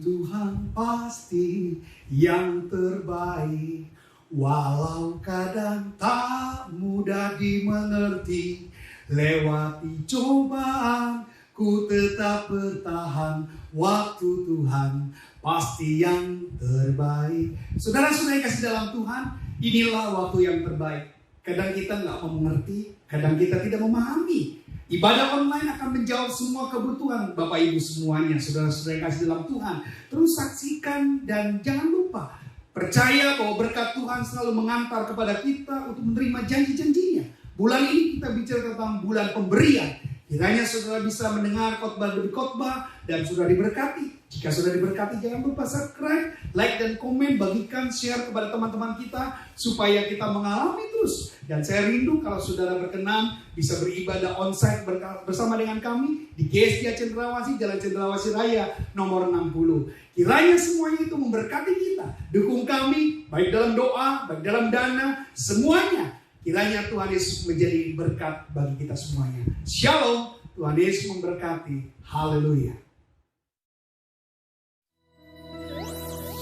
Tuhan pasti yang terbaik. Walau kadang tak mudah dimengerti, lewati cobaan ku tetap bertahan. Waktu Tuhan pasti yang terbaik. Saudara-saudara kasih dalam Tuhan, inilah waktu yang terbaik. Kadang kita nggak mengerti, kadang kita tidak memahami. Ibadah online akan menjawab semua kebutuhan Bapak Ibu semuanya, saudara-saudara kasih dalam Tuhan. Terus saksikan dan jangan lupa percaya bahwa berkat Tuhan selalu mengantar kepada kita untuk menerima janji-janjinya. Bulan ini kita bicara tentang bulan pemberian. Kiranya saudara bisa mendengar khotbah demi khotbah dan sudah diberkati. Jika sudah diberkati, jangan lupa subscribe, like dan komen, bagikan, share kepada teman-teman kita supaya kita mengalami terus. Dan saya rindu kalau saudara berkenan bisa beribadah onsite bersama dengan kami di GSD Cendrawasih, Jalan Cendrawasih Raya nomor 60. Kiranya semuanya itu memberkati kita. Dukung kami baik dalam doa, baik dalam dana, semuanya. Kiranya Tuhan Yesus menjadi berkat bagi kita semuanya. Shalom, Tuhan Yesus memberkati. Haleluya.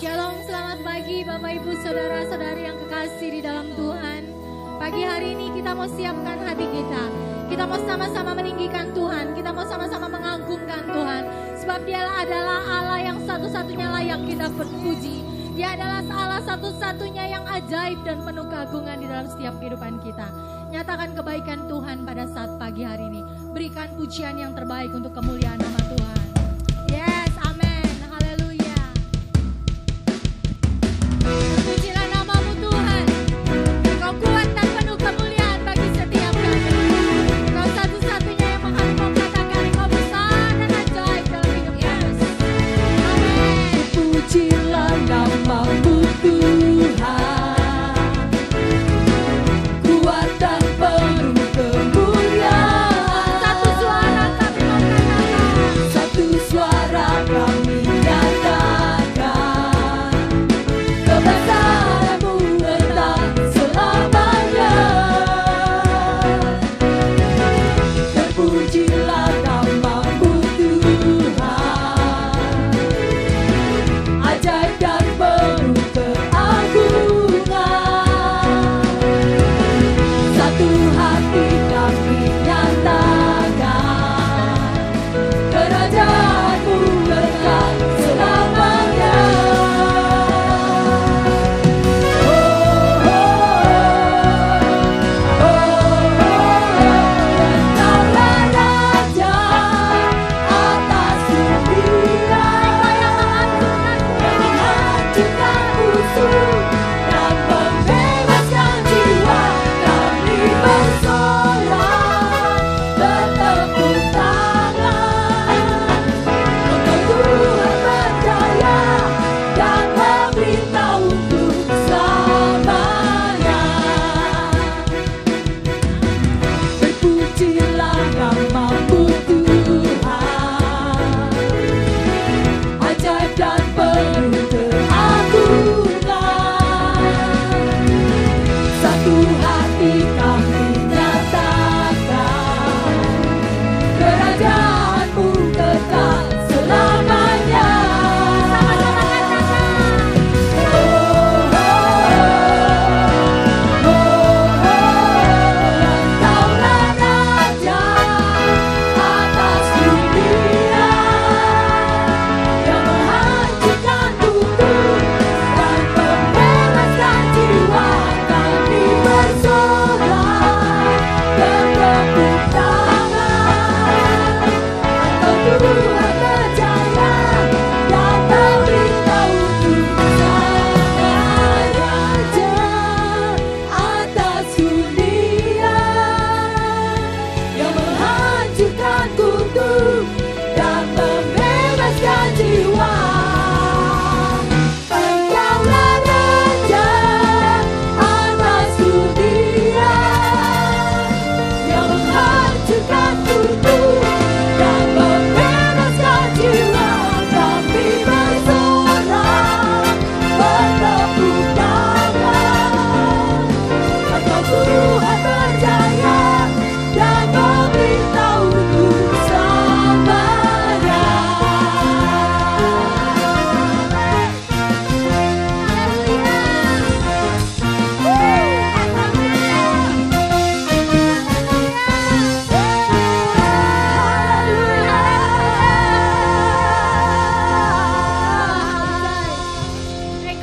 Shalom, selamat pagi Bapak Ibu Saudara-saudari yang kekasih di dalam Tuhan. Pagi hari ini kita mau siapkan hati kita. Kita mau sama-sama meninggikan Tuhan. Kita mau sama-sama mengagungkan Tuhan. Sebab Dialah adalah Allah yang satu-satunya layak kita berpuji. Dia adalah Allah satu-satunya yang ajaib dan penuh keagungan di dalam setiap kehidupan kita. Nyatakan kebaikan Tuhan pada saat pagi hari ini. Berikan pujian yang terbaik untuk kemuliaan nama Tuhan. Yes, amin. Haleluya. Pujilah namamu Tuhan. Kau kuat dan penuh kemuliaan bagi setiap kami. Kau satu-satunya yang kami mau katakan Kau besar dan ajaib dalam hidup Yesus. Amin. Pujilah namamu Tuhan, kuat dan penuh kemuliaan. Satu suara kami mau katakan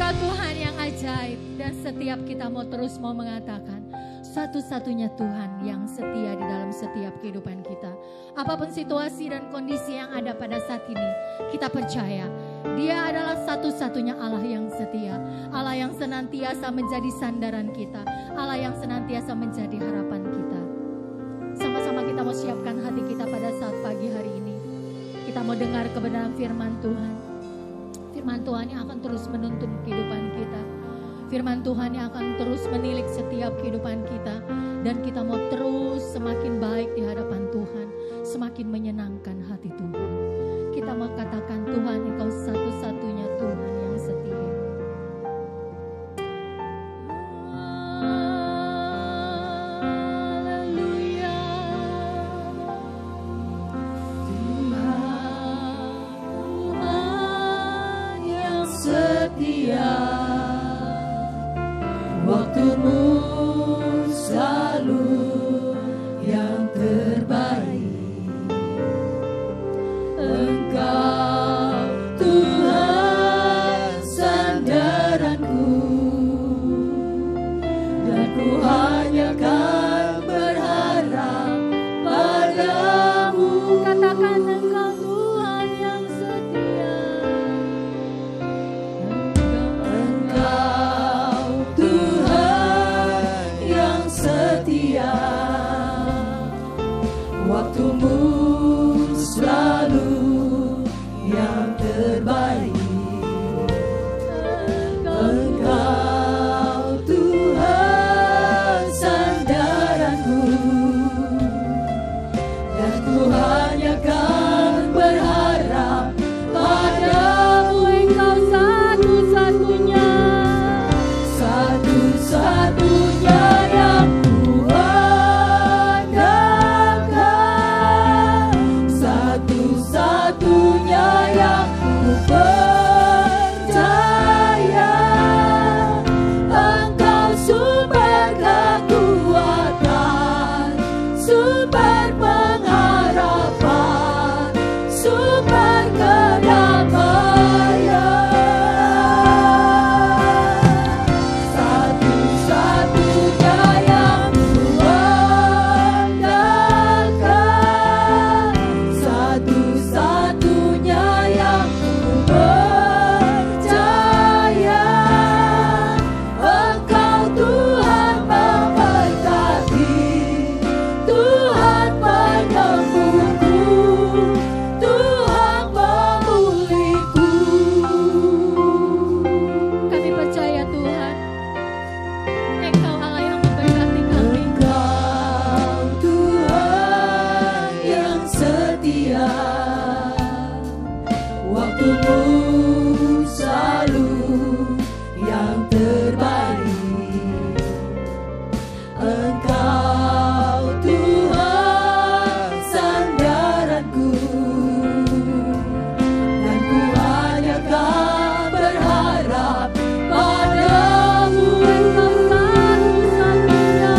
Engkau Tuhan yang ajaib, dan setiap kita mau mengatakan satu-satunya Tuhan yang setia di dalam setiap kehidupan kita. Apapun situasi dan kondisi yang ada pada saat ini, kita percaya Dia adalah satu-satunya Allah yang setia, Allah yang senantiasa menjadi sandaran kita, Allah yang senantiasa menjadi harapan kita. Sama-sama kita mau siapkan hati kita pada saat pagi hari ini. Kita mau dengar kebenaran firman Tuhan. Firman Tuhan yang akan terus menuntun kehidupan kita. Firman Tuhan yang akan terus menilik setiap kehidupan kita. Dan kita mau terus semakin baik di hadapan Tuhan. Semakin menyenangkan hati Tuhan. Kita mau katakan Tuhan, Engkau satu-satunya Tuhan yang setia. Haleluya. Tuhan yang setia, waktumu selalu yang terbaik. Engkau Tuhan sandaranku, dan ku hanya kan berharap padamu. Katakan Engkau Tuhan yang setia. Engkau Tuhan yang setia, waktumu selalu yang terbaik. Engkau Tuhan sandaranku, dan ku hanya kan berharap padamu. Engkau satu-satunya, satu-satunya yang ku andalkan, satu-satunya yang ku percaya. Engkau sumber kekuatan, sumber pengharapan, sumber kedamaian. Satu-satunya yang ku andalkan, satu-satunya yang ku percaya. Engkau Tuhan memberkati, Tuhan penyembuhku, Tuhan pemulihku. Kami percaya Tuhan, Engkau Allah yang memberkati kami. Engkau Tuhan yang setia, waktumu selalu yang terbaik. Engkau Tuhan sandaranku, dan ku hanya kan berharap padamu. Engkau satu-satunya,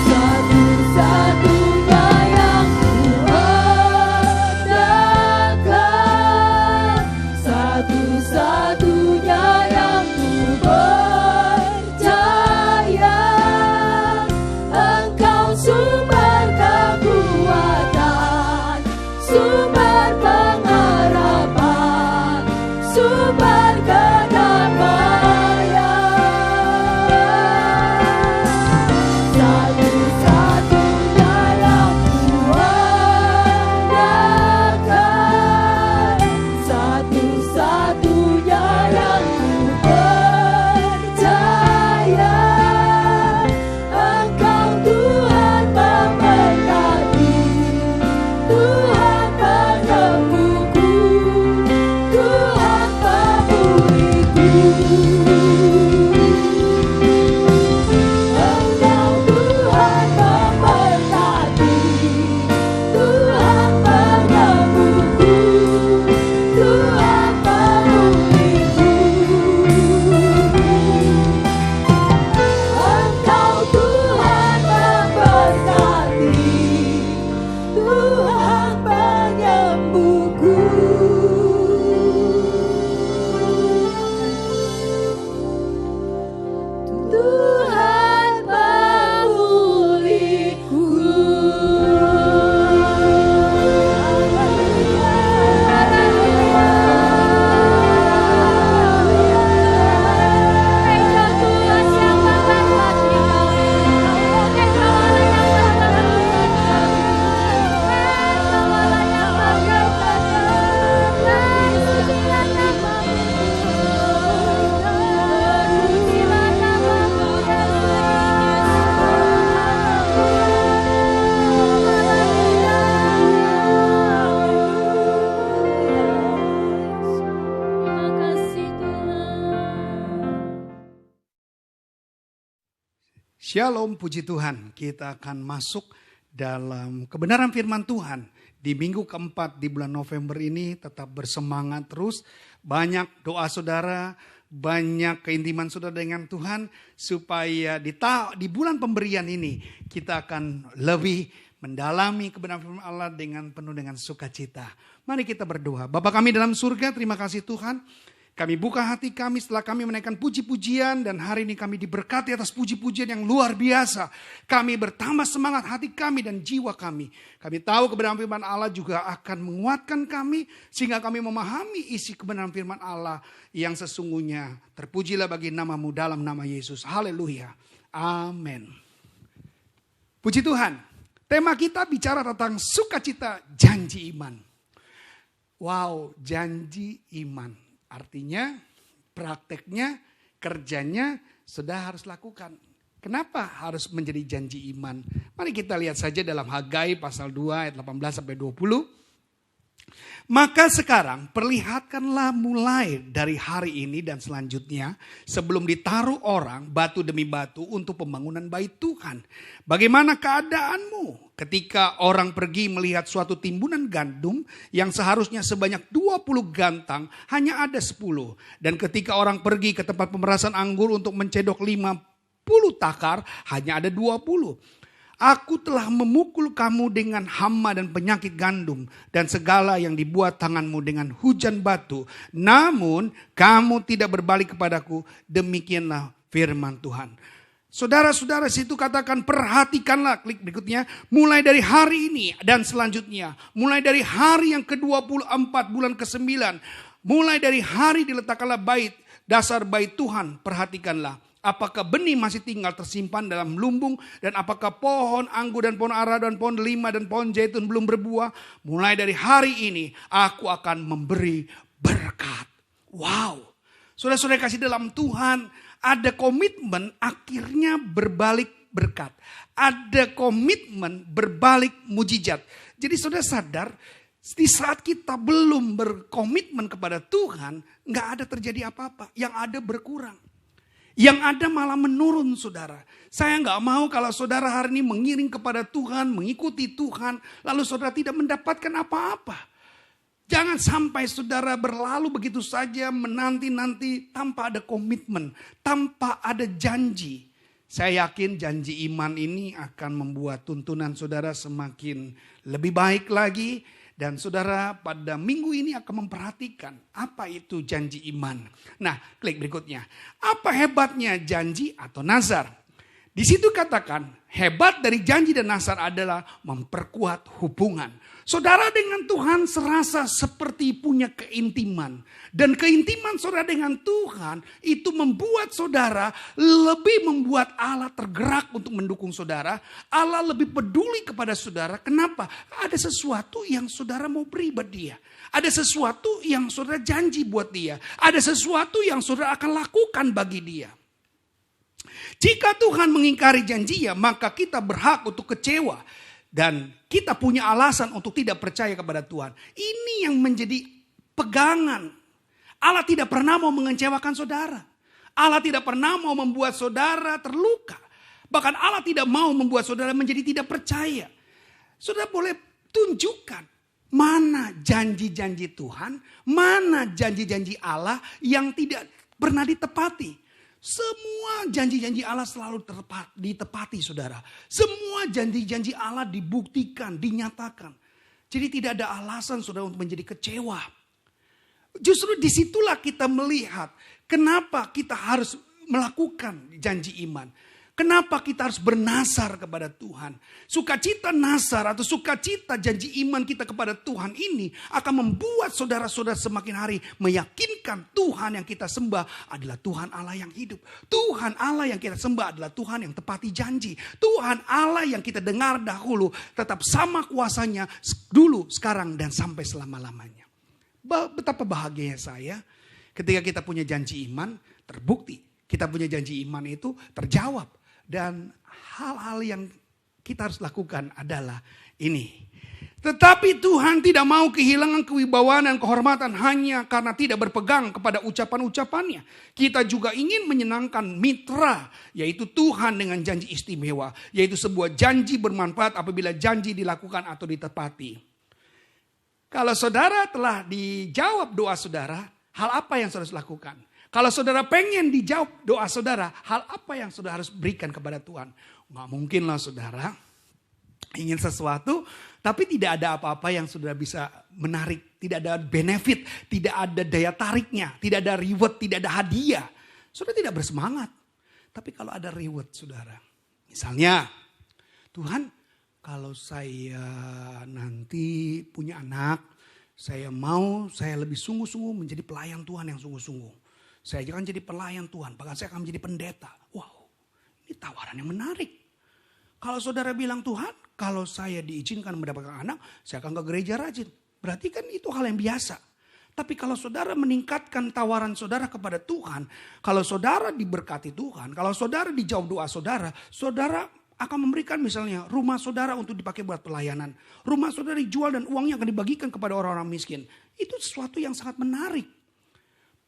satu-satunya yang ku andalkan, satu-satunya yang ku percaya. Engkau sumber kekuatan, sumber pengharapan, sumber kedamaian. Satu-satunya yang ku andalkan, satu-satunya yang ku percaya. Engkau Tuhan memberkati, Tuhan penyembuhku, Tuhan pemulihku. Engkau Tuhan memberkati, Tuhan penyembuhku, Tuhan pemulihku. Engkau Tuhan memberkati, Tuhan penyembuhku. Shalom, puji Tuhan. Kita akan masuk dalam kebenaran firman Tuhan. Di minggu keempat di bulan November ini tetap bersemangat terus. Banyak doa saudara, banyak keintiman saudara dengan Tuhan. Supaya di bulan pemberian ini kita akan lebih mendalami kebenaran firman Allah dengan penuh dengan sukacita. Mari kita berdoa. Bapa kami dalam surga, terima kasih Tuhan. Kami buka hati kami setelah kami menaikkan puji-pujian dan hari ini kami diberkati atas puji-pujian yang luar biasa. Kami bertambah semangat hati kami dan jiwa kami. Kami tahu kebenaran firman Allah juga akan menguatkan kami sehingga kami memahami isi kebenaran firman Allah yang sesungguhnya. Terpujilah bagi namamu dalam nama Yesus. Haleluya. Amin. Puji Tuhan. Tema kita bicara tentang sukacita janji iman. Wow, janji iman. Artinya, prakteknya, kerjanya sudah harus lakukan. Kenapa harus menjadi janji iman? Mari kita lihat saja dalam Hagai pasal 2 ayat 18-20. Maka sekarang perlihatkanlah mulai dari hari ini dan selanjutnya sebelum ditaruh orang batu demi batu untuk pembangunan bait Tuhan. Bagaimana keadaanmu ketika orang pergi melihat suatu timbunan gandum yang seharusnya sebanyak 20 gantang hanya ada 10. Dan ketika orang pergi ke tempat pemerasan anggur untuk mencedok 50 takar hanya ada 20. Aku telah memukul kamu dengan hama dan penyakit gandum dan segala yang dibuat tanganmu dengan hujan batu. Namun kamu tidak berbalik kepadaku. Demikianlah firman Tuhan. Saudara-saudara situ katakan perhatikanlah klik berikutnya. Mulai dari hari ini dan selanjutnya. Mulai dari hari yang ke-24 bulan ke-9. Mulai dari hari diletakkanlah dasar bait Tuhan. Perhatikanlah. Apakah benih masih tinggal tersimpan dalam lumbung. Dan apakah pohon anggur dan pohon ara dan pohon delima dan pohon zaitun belum berbuah. Mulai dari hari ini aku akan memberi berkat. Wow. Saudara-saudara kasih dalam Tuhan. Ada komitmen akhirnya berbalik berkat. Ada komitmen berbalik mujizat. Jadi saudara sadar. Di saat kita belum berkomitmen kepada Tuhan. Gak ada terjadi apa-apa. Yang ada berkurang. Yang ada malah menurun saudara. Saya nggak mau kalau saudara hari ini mengiring kepada Tuhan, mengikuti Tuhan. Lalu saudara tidak mendapatkan apa-apa. Jangan sampai saudara berlalu begitu saja menanti-nanti tanpa ada komitmen. Tanpa ada janji. Saya yakin janji iman ini akan membuat tuntunan saudara semakin lebih baik lagi. Dan saudara pada minggu ini akan memperhatikan apa itu janji iman. Nah, klik berikutnya. Apa hebatnya janji atau nazar? Di situ katakan hebat dari janji dan nazar adalah memperkuat hubungan. Saudara dengan Tuhan serasa seperti punya keintiman. Dan keintiman saudara dengan Tuhan itu membuat saudara lebih membuat Allah tergerak untuk mendukung saudara. Allah lebih peduli kepada saudara. Kenapa? Ada sesuatu yang saudara mau beri buat dia. Ada sesuatu yang saudara janji buat dia. Ada sesuatu yang saudara akan lakukan bagi dia. Jika Tuhan mengingkari janjinya, maka kita berhak untuk kecewa. Dan kita punya alasan untuk tidak percaya kepada Tuhan. Ini yang menjadi pegangan. Allah tidak pernah mau mengecewakan saudara. Allah tidak pernah mau membuat saudara terluka. Bahkan Allah tidak mau membuat saudara menjadi tidak percaya. Saudara boleh tunjukkan mana janji-janji Tuhan, mana janji-janji Allah yang tidak pernah ditepati. Semua janji-janji Allah selalu ditepati saudara. Semua janji-janji Allah dibuktikan, dinyatakan. Jadi tidak ada alasan saudara untuk menjadi kecewa. Justru disitulah kita melihat kenapa kita harus melakukan janji iman. Kenapa kita harus bernasar kepada Tuhan. Sukacita nasar atau sukacita janji iman kita kepada Tuhan ini akan membuat saudara-saudara semakin hari meyakinkan Tuhan yang kita sembah adalah Tuhan Allah yang hidup. Tuhan Allah yang kita sembah adalah Tuhan yang tepati janji. Tuhan Allah yang kita dengar dahulu tetap sama kuasanya dulu, sekarang dan sampai selama-lamanya. Betapa bahagianya saya ketika kita punya janji iman terbukti. Kita punya janji iman itu terjawab. Dan hal-hal yang kita harus lakukan adalah ini. Tetapi Tuhan tidak mau kehilangan kewibawaan dan kehormatan hanya karena tidak berpegang kepada ucapan-ucapannya. Kita juga ingin menyenangkan mitra, yaitu Tuhan dengan janji istimewa. Yaitu sebuah janji bermanfaat apabila janji dilakukan atau ditepati. Kalau saudara telah dijawab doa saudara, hal apa yang saudara harus lakukan? Kalau saudara pengen dijawab doa saudara, hal apa yang saudara harus berikan kepada Tuhan? Nggak mungkin lah saudara ingin sesuatu, tapi tidak ada apa-apa yang saudara bisa menarik. Tidak ada benefit, tidak ada daya tariknya, tidak ada reward, tidak ada hadiah. Saudara tidak bersemangat. Tapi kalau ada reward saudara. Misalnya, Tuhan kalau saya nanti punya anak, saya lebih sungguh-sungguh menjadi pelayan Tuhan yang sungguh-sungguh. Saya jangan jadi pelayan Tuhan, bahkan saya akan menjadi pendeta. Wow, ini tawaran yang menarik. Kalau saudara bilang, Tuhan, kalau saya diizinkan mendapatkan anak, saya akan ke gereja rajin. Berarti kan itu hal yang biasa. Tapi kalau saudara meningkatkan tawaran saudara kepada Tuhan, kalau saudara diberkati Tuhan, kalau saudara dijawab doa saudara, saudara akan memberikan misalnya rumah saudara untuk dipakai buat pelayanan. Rumah saudara dijual dan uangnya akan dibagikan kepada orang-orang miskin. Itu sesuatu yang sangat menarik.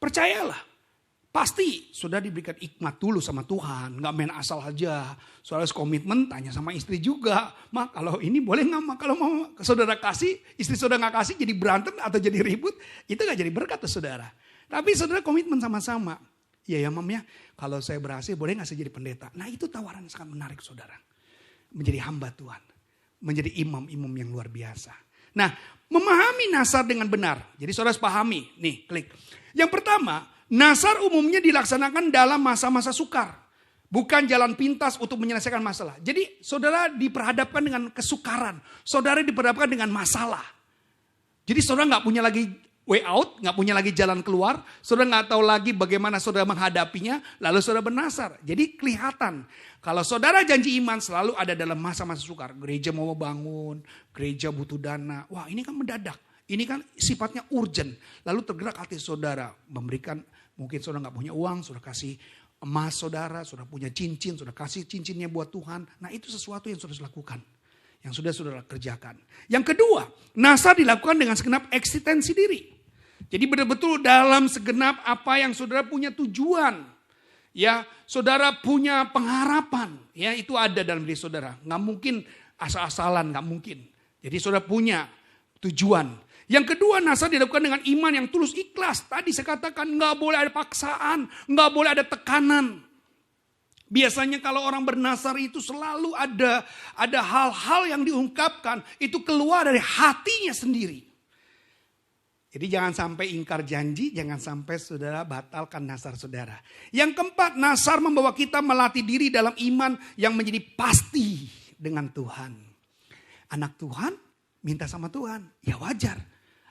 Percayalah. Pasti saudara diberikan hikmat dulu sama Tuhan. Gak main asal aja. Saudara harus komitmen, tanya sama istri juga. Mak, kalau ini boleh gak mak? Kalau mau saudara kasih, istri saudara gak kasih jadi berantem atau jadi ribut. Itu gak jadi berkat tuh saudara. Tapi saudara komitmen sama-sama. Iya ya mam ya, kalau saya berhasil boleh gak saya jadi pendeta? Nah itu tawaran yang sangat menarik saudara. Menjadi hamba Tuhan. Menjadi imam-imam yang luar biasa. Nah memahami Nasar dengan benar. Jadi saudara harus pahami. Nih klik. Yang pertama, Nasar umumnya dilaksanakan dalam masa-masa sukar. Bukan jalan pintas untuk menyelesaikan masalah. Jadi saudara diperhadapkan dengan kesukaran. Saudara diperhadapkan dengan masalah. Jadi saudara gak punya lagi way out, gak punya lagi jalan keluar. Saudara gak tahu lagi bagaimana saudara menghadapinya. Lalu saudara bernasar. Jadi kelihatan. Kalau saudara janji iman selalu ada dalam masa-masa sukar. Gereja mau bangun, gereja butuh dana. Wah ini kan mendadak. Ini kan sifatnya urgent. Lalu tergerak hati saudara memberikan, mungkin saudara gak punya uang, saudara kasih emas saudara punya cincin, saudara kasih cincinnya buat Tuhan. Nah itu sesuatu yang saudara lakukan. Yang sudah saudara kerjakan. Yang kedua, Nasar dilakukan dengan segenap eksistensi diri. Jadi betul-betul dalam segenap apa yang saudara punya tujuan. Ya, saudara punya pengharapan. Ya, itu ada dalam diri saudara. Gak mungkin asal-asalan, gak mungkin. Jadi saudara punya tujuan. Yang kedua, Nasar dilakukan dengan iman yang tulus ikhlas. Tadi saya katakan gak boleh ada paksaan, gak boleh ada tekanan. Biasanya kalau orang bernasar itu selalu ada hal-hal yang diungkapkan, itu keluar dari hatinya sendiri. Jadi jangan sampai ingkar janji, jangan sampai saudara batalkan nasar saudara. Yang keempat, nasar membawa kita melatih diri dalam iman yang menjadi pasti dengan Tuhan. Anak Tuhan minta sama Tuhan, ya wajar.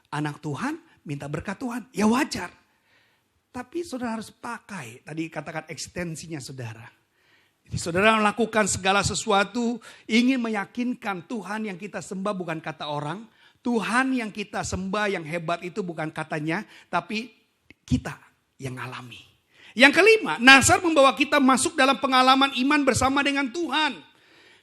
Anak Tuhan minta berkat Tuhan, ya wajar. Tapi saudara harus pakai, tadi katakan ekstensinya saudara. Jadi saudara melakukan segala sesuatu, ingin meyakinkan Tuhan yang kita sembah bukan kata orang. Tuhan yang kita sembah yang hebat itu bukan katanya, tapi kita yang alami. Yang kelima, Nasar membawa kita masuk dalam pengalaman iman bersama dengan Tuhan.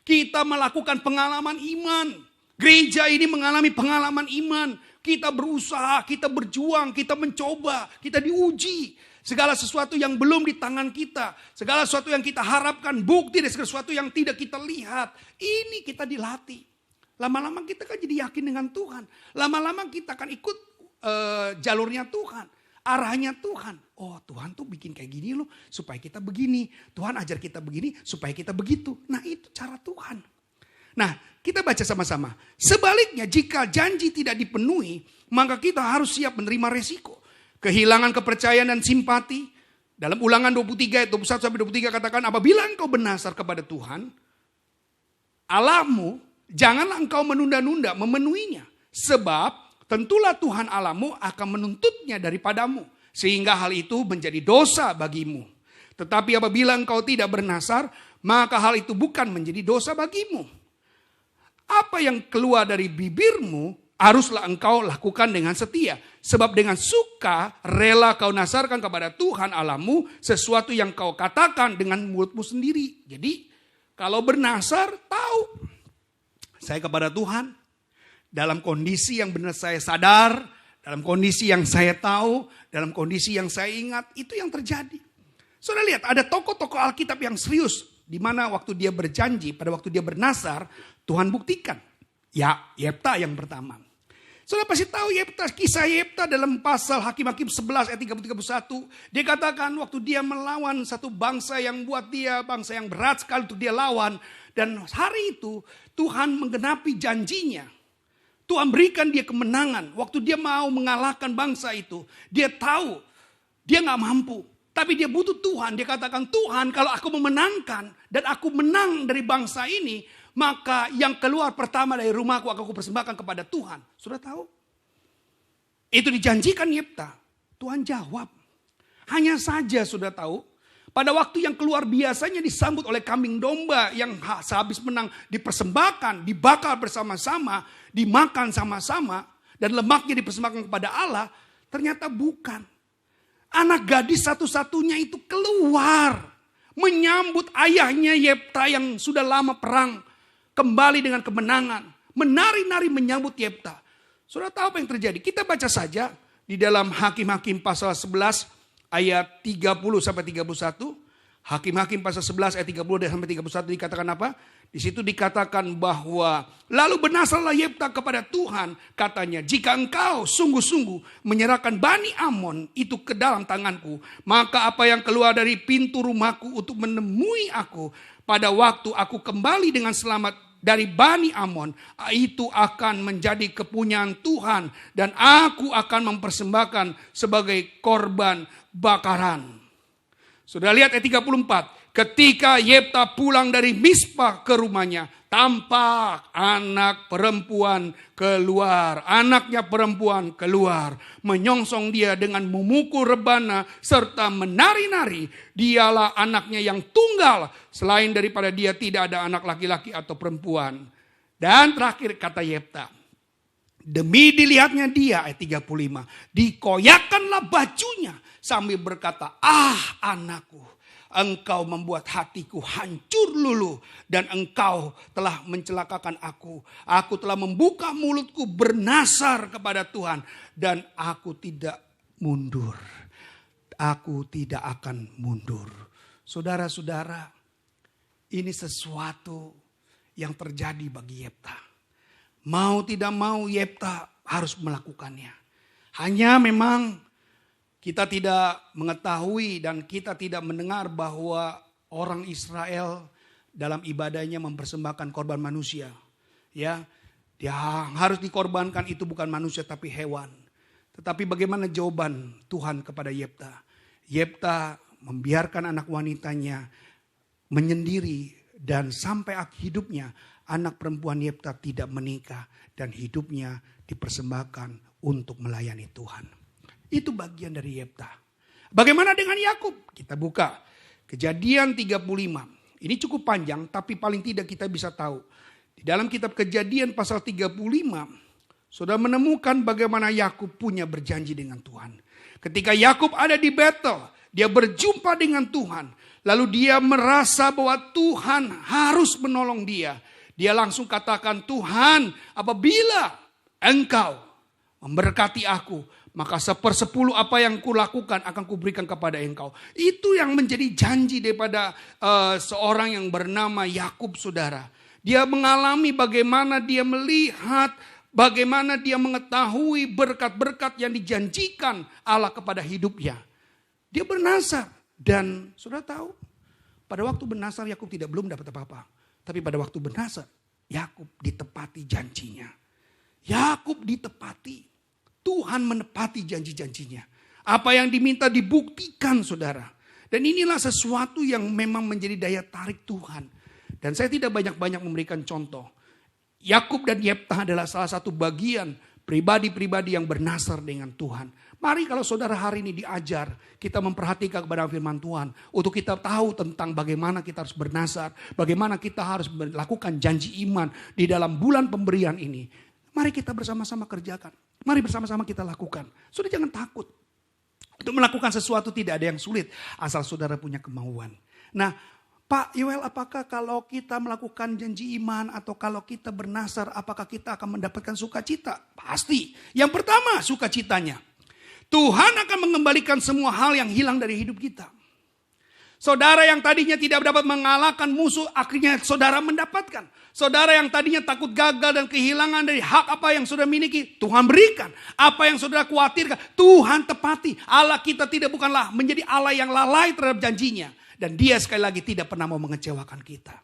Kita melakukan pengalaman iman. Gereja ini mengalami pengalaman iman. Kita berusaha, kita berjuang, kita mencoba, kita diuji. Segala sesuatu yang belum di tangan kita. Segala sesuatu yang kita harapkan, bukti dari segala sesuatu yang tidak kita lihat. Ini kita dilatih. Lama-lama kita kan jadi yakin dengan Tuhan. Lama-lama kita akan ikut jalurnya Tuhan. Arahnya Tuhan. Oh Tuhan tuh bikin kayak gini loh supaya kita begini. Tuhan ajar kita begini supaya kita begitu. Nah itu cara Tuhan. Nah kita baca sama-sama. Sebaliknya jika janji tidak dipenuhi, maka kita harus siap menerima resiko. Kehilangan kepercayaan dan simpati. Dalam Ulangan 23 ayat 21-23 katakan, apabila engkau bernasar kepada Tuhan, Allahmu, janganlah engkau menunda-nunda memenuhinya. Sebab tentulah Tuhan Allahmu akan menuntutnya daripadamu. Sehingga hal itu menjadi dosa bagimu. Tetapi apabila engkau tidak bernasar, maka hal itu bukan menjadi dosa bagimu. Apa yang keluar dari bibirmu, haruslah engkau lakukan dengan setia. Sebab dengan suka rela kau nasarkan kepada Tuhan Allahmu sesuatu yang kau katakan dengan mulutmu sendiri. Jadi kalau bernasar tahu. Saya kepada Tuhan, dalam kondisi yang benar saya sadar, dalam kondisi yang saya tahu, dalam kondisi yang saya ingat, itu yang terjadi. Saudara lihat, ada tokoh-tokoh Alkitab yang serius, di mana waktu dia berjanji, pada waktu dia bernazar, Tuhan buktikan. Ya, Yefta yang pertama. Saudara pasti tahu kisah Yefta dalam pasal Hakim-Hakim 11 ayat 30-31. Dia katakan waktu dia melawan satu bangsa yang buat dia, bangsa yang berat sekali untuk dia lawan. Dan hari itu Tuhan menggenapi janjinya. Tuhan berikan dia kemenangan. Waktu dia mau mengalahkan bangsa itu, dia tahu dia gak mampu. Tapi dia butuh Tuhan. Dia katakan, Tuhan kalau aku memenangkan dan aku menang dari bangsa ini, maka yang keluar pertama dari rumahku akan aku persembahkan kepada Tuhan. Sudah tahu? Itu dijanjikan Yefta. Tuhan jawab. Hanya saja sudah tahu, pada waktu yang keluar biasanya disambut oleh kambing domba yang sehabis menang dipersembahkan, dibakar bersama-sama, dimakan sama-sama, dan lemaknya dipersembahkan kepada Allah, ternyata bukan. Anak gadis satu-satunya itu keluar menyambut ayahnya Yefta yang sudah lama perang. Kembali dengan kemenangan. Menari-nari menyambut Yefta. Sudah tahu apa yang terjadi? Kita baca saja di dalam Hakim-Hakim pasal 11 ayat 30 sampai 31. Hakim-Hakim pasal 11 ayat 30 sampai 31 dikatakan apa? Di situ dikatakan bahwa lalu bernasarlah Yefta kepada Tuhan, katanya, jika engkau sungguh-sungguh menyerahkan Bani Amon itu ke dalam tanganku, maka apa yang keluar dari pintu rumahku untuk menemui aku pada waktu aku kembali dengan selamat dari Bani Amon, itu akan menjadi kepunyaan Tuhan dan aku akan mempersembahkan sebagai korban bakaran. Sudah lihat ayat 34. Ketika Yefta pulang dari Mispa ke rumahnya, tampak anak perempuan keluar. Anaknya perempuan keluar. Menyongsong dia dengan memukul rebana serta menari-nari. Dialah anaknya yang tunggal. Selain daripada dia tidak ada anak laki-laki atau perempuan. Dan terakhir kata Yefta. Demi dilihatnya dia, ayat 35. Dikoyakkanlah bajunya sambil berkata, ah anakku, engkau membuat hatiku hancur luluh dan engkau telah mencelakakan aku. Aku telah membuka mulutku bernasar kepada Tuhan dan aku tidak mundur. Aku tidak akan mundur. Saudara-saudara, ini sesuatu yang terjadi bagi Yefta. Mau tidak mau Yefta harus melakukannya. Hanya memang kita tidak mengetahui dan kita tidak mendengar bahwa orang Israel dalam ibadahnya mempersembahkan korban manusia. Ya, dia harus dikorbankan itu bukan manusia tapi hewan. Tetapi bagaimana jawaban Tuhan kepada Yefta? Yefta membiarkan anak wanitanya menyendiri dan sampai akhir hidupnya anak perempuan Yefta tidak menikah dan hidupnya dipersembahkan untuk melayani Tuhan. Itu bagian dari Yefta. Bagaimana dengan Yakub? Kita buka Kejadian 35. Ini cukup panjang tapi paling tidak kita bisa tahu. Di dalam kitab Kejadian pasal 35, sudah menemukan bagaimana Yakub punya berjanji dengan Tuhan. Ketika Yakub ada di Betel, dia berjumpa dengan Tuhan. Lalu dia merasa bahwa Tuhan harus menolong dia. Dia langsung katakan, Tuhan, apabila engkau memberkati aku, maka 1/10 apa yang kulakukan akan kuberikan kepada engkau. Itu yang menjadi janji daripada seorang yang bernama Yakub, saudara. Dia mengalami bagaimana dia melihat, bagaimana dia mengetahui berkat-berkat yang dijanjikan Allah kepada hidupnya. Dia bernazar dan sudah tahu, pada waktu bernazar Yakub belum dapat apa-apa. Tapi pada waktu bernazar, Yakub ditepati janjinya. Yakub ditepati. Tuhan menepati janji-janjinya. Apa yang diminta dibuktikan, saudara. Dan inilah sesuatu yang memang menjadi daya tarik Tuhan. Dan saya tidak banyak-banyak memberikan contoh. Yakub dan Yefta adalah salah satu bagian pribadi-pribadi yang bernazar dengan Tuhan. Mari kalau saudara hari ini diajar, kita memperhatikan kepada firman Tuhan. Untuk kita tahu tentang bagaimana kita harus bernazar. Bagaimana kita harus melakukan janji iman di dalam bulan pemberian ini. Mari kita bersama-sama kerjakan. Mari bersama-sama kita lakukan. Sudah jangan takut. Untuk melakukan sesuatu tidak ada yang sulit. Asal saudara punya kemauan. Nah, Pak Yoel, apakah kalau kita melakukan janji iman atau kalau kita bernasar, apakah kita akan mendapatkan sukacita? Pasti. Yang pertama, sukacitanya. Tuhan akan mengembalikan semua hal yang hilang dari hidup kita. Saudara yang tadinya tidak dapat mengalahkan musuh, akhirnya saudara mendapatkan. Saudara yang tadinya takut gagal dan kehilangan dari hak apa yang sudah miliki, Tuhan berikan. Apa yang saudara khawatirkan, Tuhan tepati. Allah kita tidak bukanlah menjadi Allah yang lalai terhadap janjinya. Dan dia sekali lagi tidak pernah mau mengecewakan kita.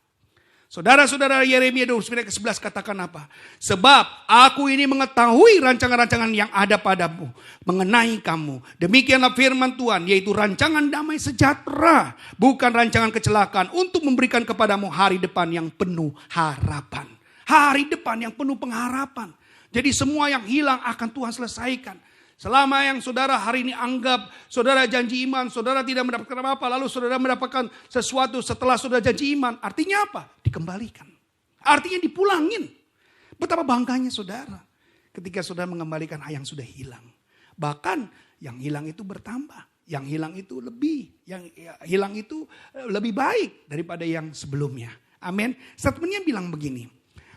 Saudara-saudara, Yeremia 29:11 katakan apa? Sebab aku ini mengetahui rancangan-rancangan yang ada padamu mengenai kamu. Demikianlah firman Tuhan, yaitu rancangan damai sejahtera, bukan rancangan kecelakaan, untuk memberikan kepadamu hari depan yang penuh harapan. Hari depan yang penuh pengharapan. Jadi semua yang hilang akan Tuhan selesaikan. Selama yang saudara hari ini anggap saudara janji iman, saudara tidak mendapatkan apa-apa, lalu saudara mendapatkan sesuatu setelah saudara janji iman. Artinya apa? Dikembalikan. Artinya dipulangin. Betapa bangganya saudara ketika saudara mengembalikan yang sudah hilang. Bahkan yang hilang itu bertambah. Yang hilang itu lebih. Yang hilang itu lebih baik daripada yang sebelumnya. Amin. Statementnya bilang begini.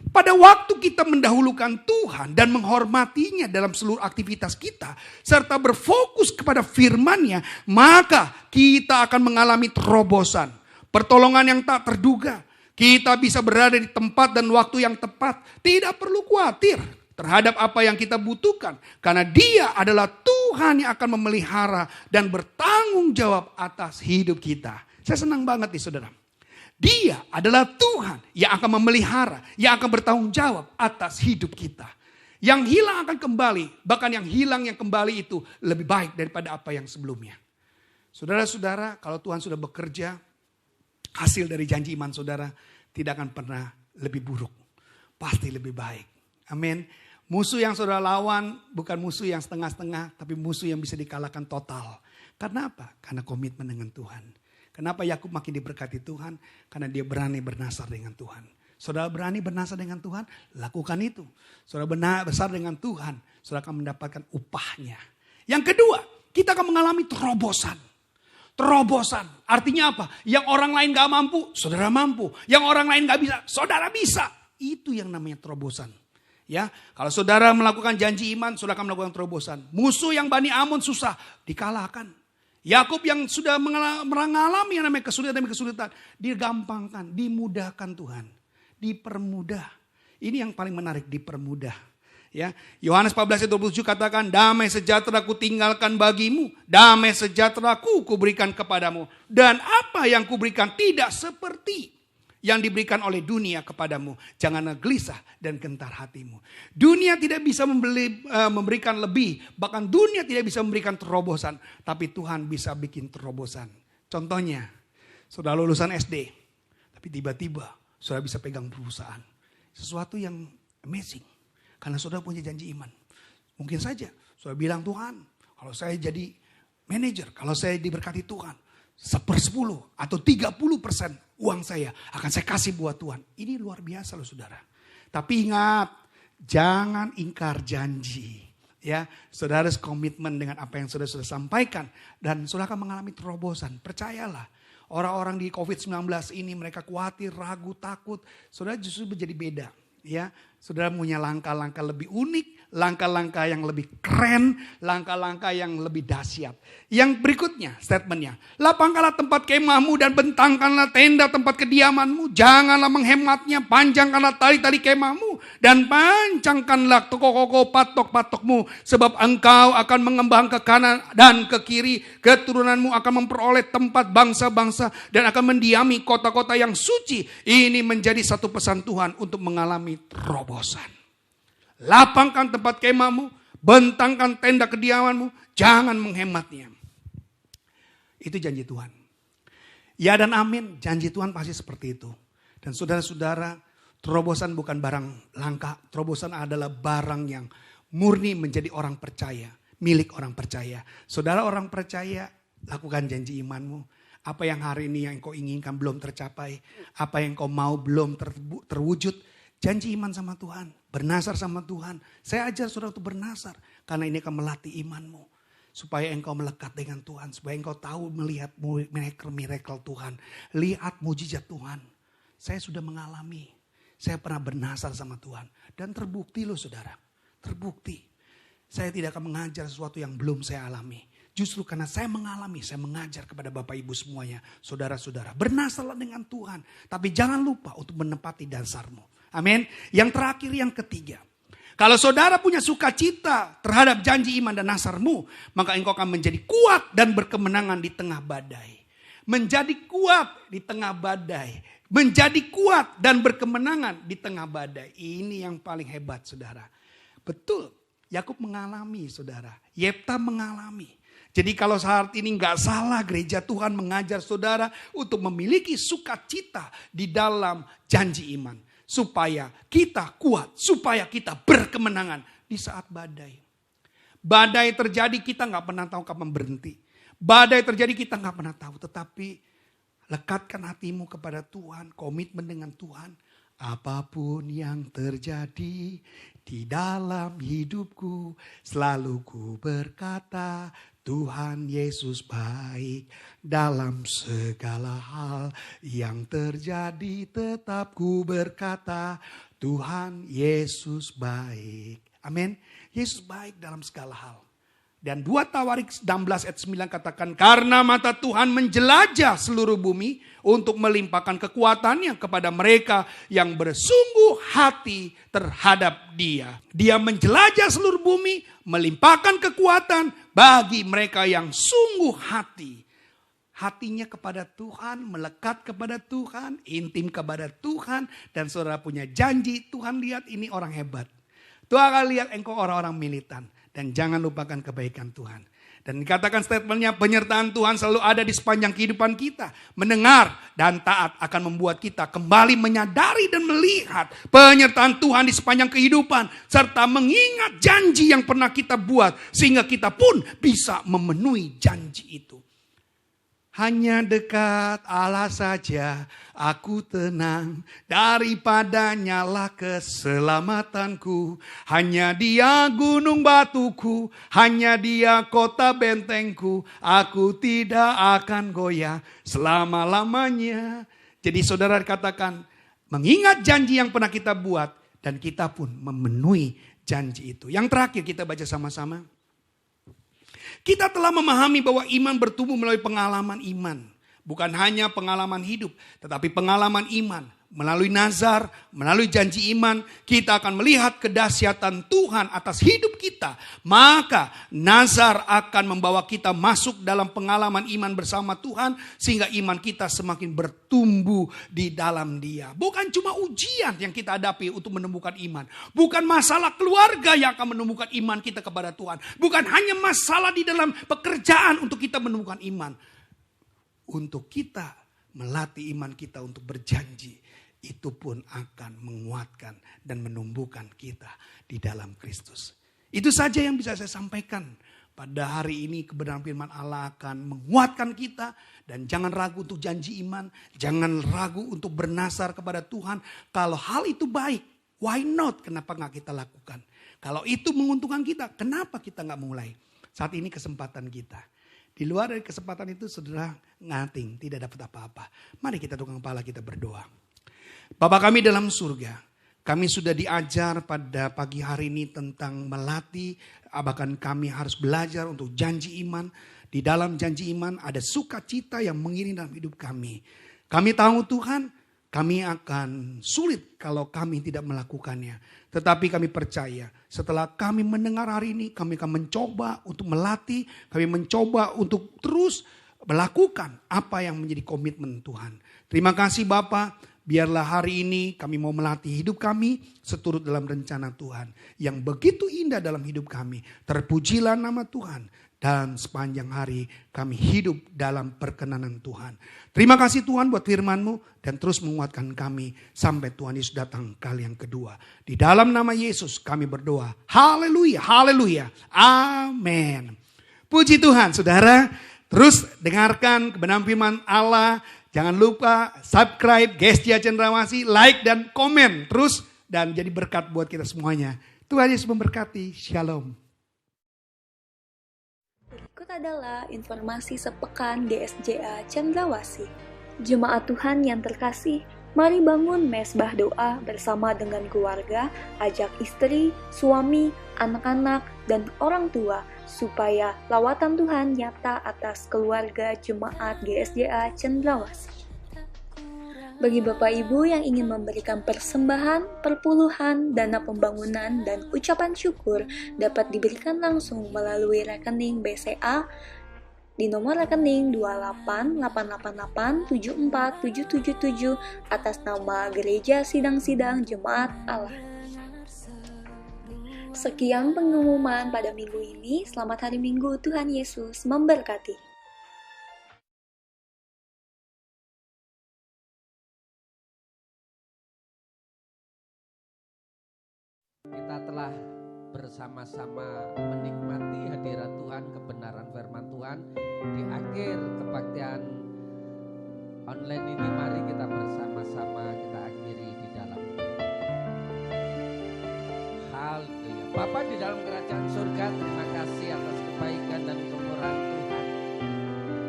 Pada waktu kita mendahulukan Tuhan dan menghormatinya dalam seluruh aktivitas kita, serta berfokus kepada firman-Nya, maka kita akan mengalami terobosan, pertolongan yang tak terduga. Kita bisa berada di tempat dan waktu yang tepat, tidak perlu khawatir terhadap apa yang kita butuhkan, karena Dia adalah Tuhan yang akan memelihara dan bertanggung jawab atas hidup kita. Saya senang banget nih saudara. Dia adalah Tuhan yang akan memelihara, yang akan bertanggung jawab atas hidup kita. Yang hilang akan kembali, bahkan yang hilang yang kembali itu lebih baik daripada apa yang sebelumnya. Saudara-saudara, kalau Tuhan sudah bekerja, hasil dari janji iman saudara tidak akan pernah lebih buruk. Pasti lebih baik. Amin. Musuh yang saudara lawan bukan musuh yang setengah-setengah, tapi musuh yang bisa dikalahkan total. Karena apa? Karena komitmen dengan Tuhan. Kenapa Yakub makin diberkati Tuhan? Karena dia berani bernasar dengan Tuhan. Saudara berani bernasar dengan Tuhan, lakukan itu. Saudara besar dengan Tuhan, saudara akan mendapatkan upahnya. Yang kedua, kita akan mengalami terobosan. Terobosan, artinya apa? Yang orang lain gak mampu, saudara mampu. Yang orang lain gak bisa, saudara bisa. Itu yang namanya terobosan. Ya, kalau saudara melakukan janji iman, saudara akan melakukan terobosan. Musuh yang Bani Amun susah, dikalahkan. Yakub yang sudah mengalami yang namanya kesulitan demi kesulitan, digampangkan, dimudahkan Tuhan, dipermudah. Ini yang paling menarik, dipermudah. Ya, Yohanes 14:27 katakan, damai sejahtera ku tinggalkan bagimu, damai sejahtera ku berikan kepadamu, dan apa yang kuberikan tidak seperti yang diberikan oleh dunia kepadamu. Janganlah gelisah dan gentar hatimu. Dunia tidak bisa memberikan lebih. Bahkan dunia tidak bisa memberikan terobosan. Tapi Tuhan bisa bikin terobosan. Contohnya, saudara lulusan SD. Tapi tiba-tiba saudara bisa pegang perusahaan. Sesuatu yang amazing. Karena saudara punya janji iman. Mungkin saja saudara bilang, Tuhan, kalau saya jadi manajer, kalau saya diberkati Tuhan, 1/10 atau 30% uang saya akan saya kasih buat Tuhan. Ini luar biasa loh saudara. Tapi ingat, jangan ingkar janji. Ya, saudara harus komitmen dengan apa yang saudara sudah sampaikan. Dan saudara akan mengalami terobosan. Percayalah, orang-orang di COVID-19 ini mereka khawatir, ragu, takut. Saudara justru menjadi beda. Ya, saudara punya langkah-langkah lebih unik, langkah-langkah yang lebih keren, langkah-langkah yang lebih dahsyat. Yang berikutnya statementnya, lapangkanlah tempat kemahmu dan bentangkanlah tenda tempat kediamanmu. Janganlah menghematnya, panjangkanlah tali-tali kemahmu dan pancangkanlah toko-toko patok-patokmu. Sebab engkau akan mengembang ke kanan dan ke kiri. Keturunanmu akan memperoleh tempat bangsa-bangsa dan akan mendiami kota-kota yang suci. Ini menjadi satu pesan Tuhan untuk mengalami terobosan. Lapangkan tempat kemahmu, bentangkan tenda kediamanmu, jangan menghematnya. Itu janji Tuhan. Ya dan amin, janji Tuhan pasti seperti itu. Dan saudara-saudara, terobosan bukan barang langka, terobosan adalah barang yang murni menjadi orang percaya, milik orang percaya. Saudara orang percaya, lakukan janji imanmu. Apa yang hari ini yang kau inginkan belum tercapai, apa yang kau mau belum terwujud, janji iman sama Tuhan, bernasar sama Tuhan. Saya ajar saudara untuk bernasar, karena ini akan melatih imanmu. supaya engkau melekat dengan Tuhan, supaya engkau tahu melihat miracle Tuhan, lihat mujizat Tuhan. Saya sudah mengalami, saya pernah bernasar sama Tuhan dan terbukti loh saudara, terbukti. Saya tidak akan mengajar sesuatu yang belum saya alami. Justru karena saya mengalami, saya mengajar kepada Bapak Ibu semuanya, saudara-saudara, bernasarlah dengan Tuhan, tapi jangan lupa untuk menepati dasarmu. Amin. Yang terakhir, yang ketiga. Kalau saudara punya sukacita terhadap janji iman dan nasarmu, maka engkau akan menjadi kuat dan berkemenangan di tengah badai. Menjadi kuat di tengah badai. Menjadi kuat dan berkemenangan di tengah badai. Ini yang paling hebat saudara. Betul, Yakub mengalami saudara. Yefta mengalami. Jadi kalau saat ini nggak salah gereja Tuhan mengajar saudara untuk memiliki sukacita di dalam janji iman. Supaya kita kuat, supaya kita berkemenangan di saat badai. Badai terjadi kita nggak pernah tahu kapan berhenti. Badai terjadi kita nggak pernah tahu. Tetapi lekatkan hatimu kepada Tuhan, komitmen dengan Tuhan. Apapun yang terjadi di dalam hidupku, selalu ku berkata, Tuhan Yesus baik dalam segala hal yang terjadi, tetap ku berkata, Tuhan Yesus baik. Amin. Yesus baik dalam segala hal. Dan 2 Tawarik 16 ayat 9 katakan, karena mata Tuhan menjelajah seluruh bumi untuk melimpahkan kekuatannya kepada mereka yang bersungguh hati terhadap Dia. Dia menjelajah seluruh bumi, melimpahkan kekuatan bagi mereka yang sungguh hati. Hatinya kepada Tuhan, melekat kepada Tuhan, intim kepada Tuhan, dan saudara punya janji. Tuhan lihat ini orang hebat. Tuhan akan lihat engkau orang-orang militan. Dan jangan lupakan kebaikan Tuhan. Dan dikatakan statementnya, penyertaan Tuhan selalu ada di sepanjang kehidupan kita. Mendengar dan taat akan membuat kita kembali menyadari dan melihat penyertaan Tuhan di sepanjang kehidupan. Serta mengingat janji yang pernah kita buat. Sehingga kita pun bisa memenuhi janji itu. Hanya dekat Allah saja aku tenang, daripadanya lah keselamatanku. Hanya Dia gunung batuku, hanya Dia kota bentengku. Aku tidak akan goyah selama-lamanya. Jadi saudara katakan, mengingat janji yang pernah kita buat, dan kita pun memenuhi janji itu. Yang terakhir kita baca sama-sama. Kita telah memahami bahwa iman bertumbuh melalui pengalaman iman. Bukan hanya pengalaman hidup, tetapi pengalaman iman. Melalui nazar, melalui janji iman, kita akan melihat kedahsyatan Tuhan atas hidup kita. Maka nazar akan membawa kita masuk dalam pengalaman iman bersama Tuhan. Sehingga iman kita semakin bertumbuh di dalam Dia. Bukan cuma ujian yang kita hadapi untuk menemukan iman. Bukan masalah keluarga yang akan menemukan iman kita kepada Tuhan. Bukan hanya masalah di dalam pekerjaan untuk kita menemukan iman. Untuk kita melatih iman kita untuk berjanji. Itu pun akan menguatkan dan menumbuhkan kita di dalam Kristus. Itu saja yang bisa saya sampaikan. Pada hari ini kebenaran firman Allah akan menguatkan kita. Dan jangan ragu untuk janji iman. Jangan ragu untuk bernasar kepada Tuhan. Kalau hal itu baik, why not? Kenapa gak kita lakukan? Kalau itu menguntungkan kita, kenapa kita gak mulai? Saat ini kesempatan kita. Di luar dari kesempatan itu saudara ngating, tidak dapat apa-apa. Mari kita tukang kepala, kita berdoa. Bapa kami dalam surga, kami sudah diajar pada pagi hari ini tentang melatih, bahkan kami harus belajar untuk janji iman. Di dalam janji iman ada sukacita yang mengiring dalam hidup kami. Kami tahu Tuhan, kami akan sulit kalau kami tidak melakukannya. Tetapi kami percaya setelah kami mendengar hari ini, kami akan mencoba untuk melatih, kami mencoba untuk terus melakukan apa yang menjadi komitmen Tuhan. Terima kasih Bapak. Biarlah hari ini kami mau melatih hidup kami seturut dalam rencana Tuhan. Yang begitu indah dalam hidup kami. Terpujilah nama Tuhan. Dan sepanjang hari kami hidup dalam perkenanan Tuhan. Terima kasih Tuhan buat firman-Mu. Dan terus menguatkan kami sampai Tuhan Yesus datang kali yang kedua. Di dalam nama Yesus kami berdoa. Haleluya, haleluya, amin. Puji Tuhan saudara. Terus dengarkan kebenaran firman Allah. Jangan lupa subscribe Gestia Cendrawasih, like dan komen terus. Dan jadi berkat buat kita semuanya. Tuhan Yesus memberkati. Shalom. Berikut adalah informasi sepekan GSJA Cendrawasih. Jemaat Tuhan yang terkasih, mari bangun mesbah doa bersama dengan keluarga, ajak istri, suami, anak-anak, dan orang tua, supaya lawatan Tuhan nyata atas keluarga jemaat GSJA Cendrawasih. Bagi Bapak Ibu yang ingin memberikan persembahan, perpuluhan, dana pembangunan, dan ucapan syukur dapat diberikan langsung melalui rekening BCA di nomor rekening 28888747777 atas nama Gereja Sidang-Sidang Jemaat Allah. Sekian pengumuman pada minggu ini. Selamat hari Minggu, Tuhan Yesus memberkati. Kita telah bersama-sama menikmati hadirat Tuhan, kebenaran firman Tuhan. Di akhir kebaktian online ini, mari kita bersama-sama kita akhiri di dalam haleluya. Bapa di dalam kerajaan surga, terima kasih atas kebaikan dan kemurahan Tuhan.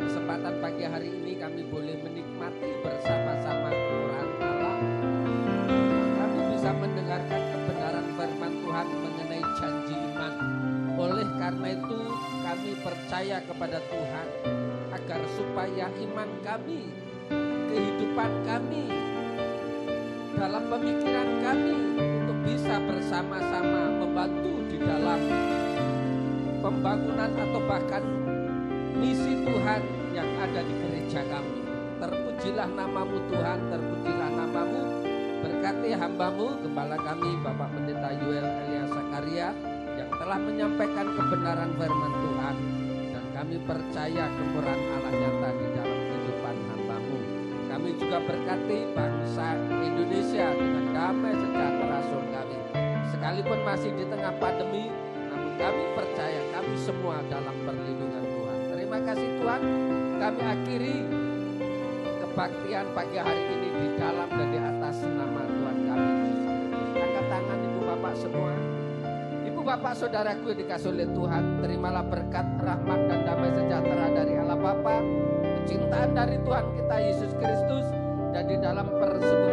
Kesempatan pagi hari ini kami boleh menikmati bersama-sama kemurahan Allah. Kami bisa mendengarkan kebenaran firman Tuhan mengenai janji iman. Oleh karena itu kami percaya kepada Tuhan agar supaya iman kami, kehidupan kami, dalam pemikiran kami untuk bisa bersama-sama membantu di dalam pembangunan atau bahkan misi Tuhan yang ada di gereja kami. Terpujilah namamu Tuhan, terpujilah namamu. Berkati hambamu, Gembala kami Bapak Pendeta Yuel Elia Sakaria yang telah menyampaikan kebenaran firman Tuhan. Dan kami percaya kemurahan Allah nyata di dalam kehidupan hambamu. Kami juga berkati bangsa Indonesia dengan damai sejahtera surgawi. Sekalipun masih di tengah pandemi, namun kami percaya kami semua dalam perlindungan Tuhan. Terima kasih Tuhan, kami akhiri kebaktian pagi hari ini di dalam dan di atas nama Tuhan kami Yesus Kristus. Angkat tangan Ibu Bapak semua. Ibu Bapak saudaraku yang dikasihi oleh Tuhan, terimalah berkat, rahmat dan damai sejahtera dari Allah Bapa, kecintaan dari Tuhan kita Yesus Kristus, dan di dalam persekutuan